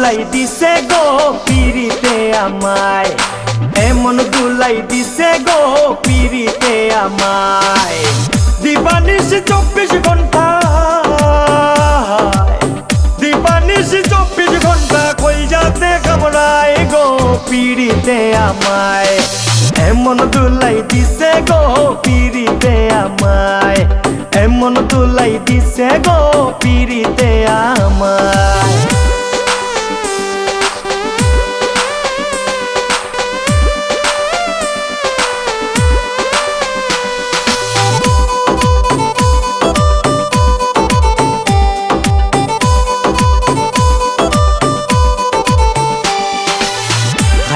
দুলাই দিছে গো পিরিতে আমায়, এমন দুলাই দিছে গো পিরিতে আমায়। দিবানিশ 24 ঘন্টা, দিবানিশ 24 ঘন্টা কই যাতে কামড়ায় গো পিরিতে আমায়, এমন দুলাই দিছে গো পিরিতে আমায়, এমন দুলাই দিছে গো পিরিতে আমায়।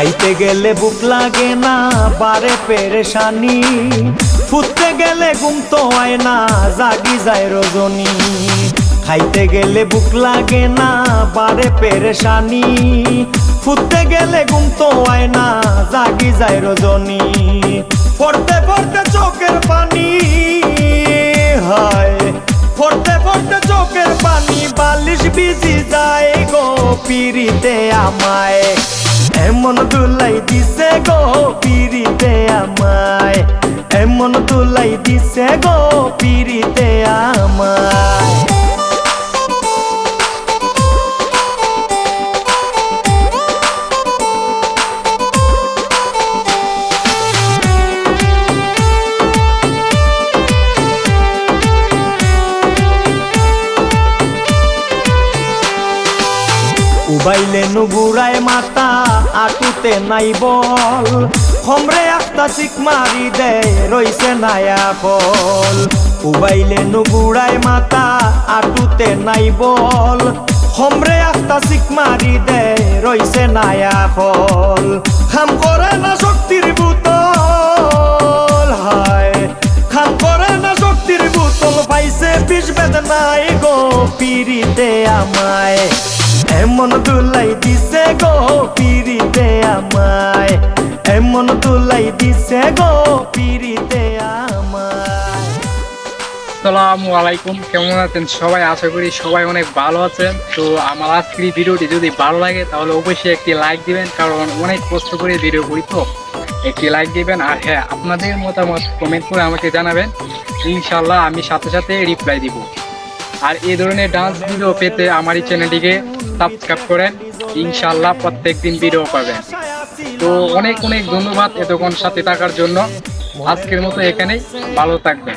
খাইতে গেলে বুক লাগে না বারে পেরেশানি, ফুটতে গেলে ঘুম তো হয় না জাগি যায় রজনী। খাইতে গেলে বুক লাগে না বারে পেরেশানি, ফুটতে গেলে ঘুম তো হয় না জাগি যায় রজনী। পড়তে পড়তে চোখের পানি হয়, পড়তে পড়তে চোখের পানি, বালিশ ভিজি যায় গো পিরিতে আমায়, এমন দুলাই দিছে গো পিরিতে আমায়, এমন দুলাই দিছে গো পিরিতে আমায়। উবাইলে নুগুড়ায় মাথা আটুতে নাই বল, খমরে একটা চিক মারি দেয় রইছে নায়া ফল। উবাইলে নুগুড়ায় মাথা আটুতে নাই বল, খমরে একটা চিক মারি দেয় রইছে নায়া ফল। খাম করে না শক্তির বুতল হায়, খাম করে না শক্তির বুতল, পাইছে বিষ বেদনাই গো পিরিতে আমায়, এমন দুলাই দিছে গো পিরিতে আমায়, এমন দুলাই দিছে গো পিরিতে আমায়। আসসালামু আলাইকুম, কেমন আছেন সবাই? আশা করি সবাই অনেক ভালো আছেন। তো আমার আজকের ভিডিওটি যদি ভালো লাগে তাহলে অবশ্যই একটি লাইক দিবেন, কারণ অনেক কষ্ট করে ভিডিও করি, তো একটি লাইক দিবেন। আর হ্যাঁ, আপনাদের মতামত কমেন্ট করে আমাকে জানাবেন, ইনশাল্লাহ আমি সাথে সাথে রিপ্লাই দিব। আর এই ধরনের ডান্স ভিডিও পেতে আমার এই চ্যানেলটিকে সাবস্ক্রাইব করেন, ইনশাল্লাহ প্রত্যেক দিন ভিডিও পাবেন। তো অনেক অনেক ধন্যবাদ এতক্ষণ সাথে থাকার জন্য। আজকের মতো এখানেই, ভালো থাকবেন।